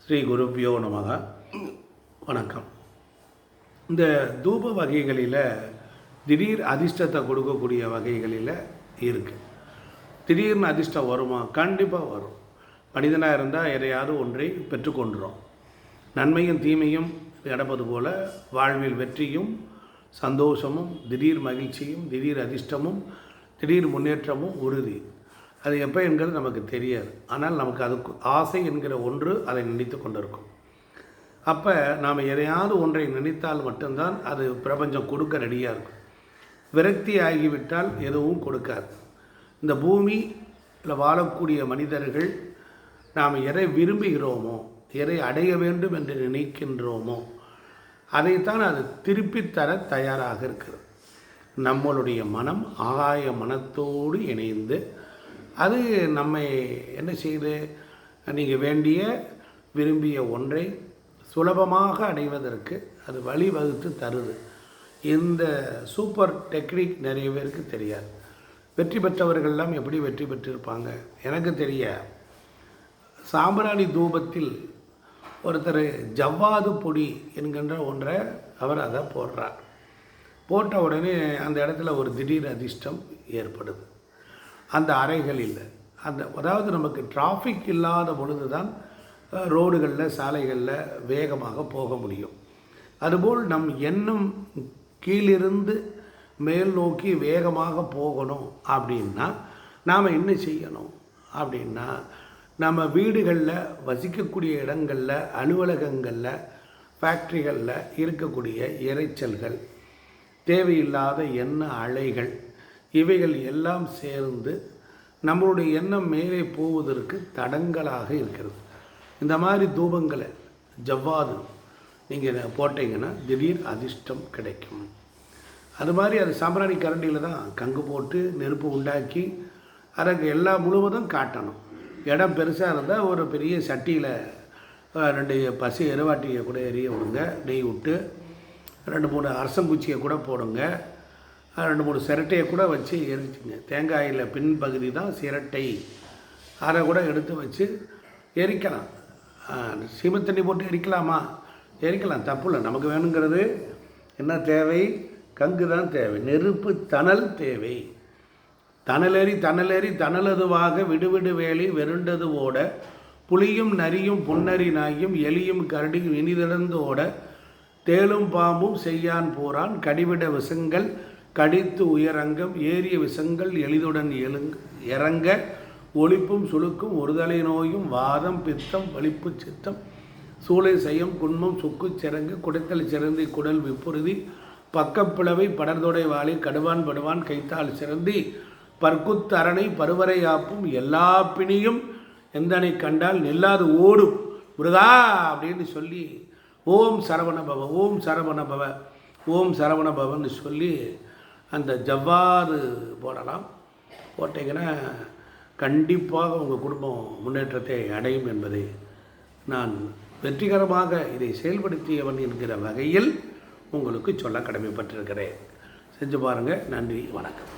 ஸ்ரீ குருப்பியோ நமக. வணக்கம். இந்த தூப வகைகளில் திடீர் அதிர்ஷ்டத்தை கொடுக்கக்கூடிய வகைகளில் இருக்குது. திடீர்னு அதிர்ஷ்டம் வருமா? கண்டிப்பாக வரும். மனிதனாக இருந்தால் எதையாவது ஒன்றை பெற்றுக்கொண்டுறோம். நன்மையும் தீமையும் நடப்பது போல் வாழ்வில் வெற்றியும் சந்தோஷமும் திடீர் மகிழ்ச்சியும் திடீர் அதிர்ஷ்டமும் திடீர் முன்னேற்றமும் உறுதி. அது எப்போ என்கிறது நமக்கு தெரியாது. ஆனால் நமக்கு அதுக்கு ஆசை என்கிற ஒன்று அதை நினைத்து கொண்டிருக்கும். அப்போ நாம் எதையாவது ஒன்றை நினைத்தால் மட்டும்தான் அது பிரபஞ்சம் கொடுக்க ரெடியாக இருக்கும். விரக்தி ஆகிவிட்டால் எதுவும் கொடுக்காது. இந்த பூமியில் வாழக்கூடிய மனிதர்கள் நாம் எதை விரும்புகிறோமோ, எதை அடைய வேண்டும் என்று நினைக்கின்றோமோ அதைத்தான் அது திருப்பி தர தயாராக இருக்கிறது. நம்மளுடைய மனம் ஆகாய மனத்தோடு இணைந்து அது நம்மை என்ன செய்யுது? நீங்கள் வேண்டிய விரும்பிய ஒன்றை சுலபமாக அடைவதற்கு அது வழிவகுத்து தருது. இந்த சூப்பர் டெக்னிக் நிறைய பேருக்கு தெரியாது. வெற்றி பெற்றவர்கள்லாம் எப்படி வெற்றி பெற்றிருப்பாங்க எனக்கு தெரிய. சாம்பிராணி தூபத்தில் ஒருத்தர் ஜவ்வாது பொடி என்கின்ற ஒன்றை அவர் அதை போடுறார். போட்ட உடனே அந்த இடத்துல ஒரு திடீர் அதிர்ஷ்டம் ஏற்படுது. அந்த அறைகளில் அதாவது நமக்கு டிராஃபிக் இல்லாத பொழுது தான் ரோடுகளில் சாலைகளில் வேகமாக போக முடியும். அதுபோல் நம் எண்ணம் கீழிருந்து மேல் நோக்கி வேகமாக போகணும் அப்படின்னா நாம் என்ன செய்யணும் அப்படின்னா, நம்ம வீடுகளில் வசிக்கக்கூடிய இடங்களில் அலுவலகங்களில் ஃபேக்ட்ரிகளில் இருக்கக்கூடிய இரைச்சல்கள், தேவையில்லாத எண்ண அலைகள், இவைகள் எல்லாம் சேர்ந்து நம்மளுடைய எண்ணம் மேலே போவதற்கு தடங்கலாக இருக்கிறது. இந்த மாதிரி தூபங்களை ஜவ்வாது நீங்கள் போட்டிங்கன்னா திடீர் அதிர்ஷ்டம் கிடைக்கும். அது மாதிரி அது சாம்பிராணி கரண்டியில் தான் கங்கு போட்டு நெருப்பு உண்டாக்கி அதற்கு எல்லா முழுவதும் காட்டணும். இடம் பெருசாக இருந்தால் ஒரு பெரிய சட்டியில் 2 பசி எருவாட்டியை கூட எரிய விடுங்க. நெய் விட்டு 2-3 அரசங்குச்சியை கூட போடுங்க. 2-3 சிரட்டையை கூட வச்சு எரிச்சுங்க. தேங்காயில் பின்பகுதி தான் சிரட்டை. அதை கூட எடுத்து வச்சு எரிக்கலாம். சீமத்தண்ணி போட்டு எரிக்கலாமா? எரிக்கலாம், தப்பு இல்லை. நமக்கு வேணுங்கிறது என்ன தேவை? கங்கு தான் தேவை. நெருப்பு தணல் தேவை. தணலேறி தணலதுவாக விடுவிடு வேலி வெருண்டது ஓட புலியும் நரியும் புன்னரி நாயும் எலியும் கரடியும் இனிதிழந்து ஓட தேலும் பாம்பும் செய்யான் போரான் கடிவிட விஷங்கள் கடித்து உயரங்கம் ஏறிய விஷங்கள் எளிதுடன் இறங்க ஒளிப்பும் சுழுக்கும் ஒருதலை நோயும் வாதம் பித்தம் வலிப்பு சித்தம் சூளை செய்யம் குன்மம் சுக்கு சிறங்கு குடைத்தல் சிறந்தி குடல் விப்புறுதி பக்கப்பிளவை படர்தொடை வாளி கடுவான் படுவான் கைத்தால் சிறந்தி பற்குத்தரணை பருவரை ஆப்பும் எல்லா பிணியும் எந்தனை கண்டால் நில்லாது ஓடும் முருகா அப்படின்னு சொல்லி ஓம் சரவணபவ ஓம் சரவணபவ ஓம் சரவணபவன்னு சொல்லி அந்த ஜவ்வாது போடலாம். போட்டிங்கன்னா கண்டிப்பாக உங்கள் குடும்பம் முன்னேற்றத்தை அடையும் என்பதை நான் வெற்றிகரமாக இதை செயல்படுத்தியவன் என்கிற வகையில் உங்களுக்கு சொல்ல கடமைப்பட்டிருக்கிறேன். செஞ்சு பாருங்கள். நன்றி, வணக்கம்.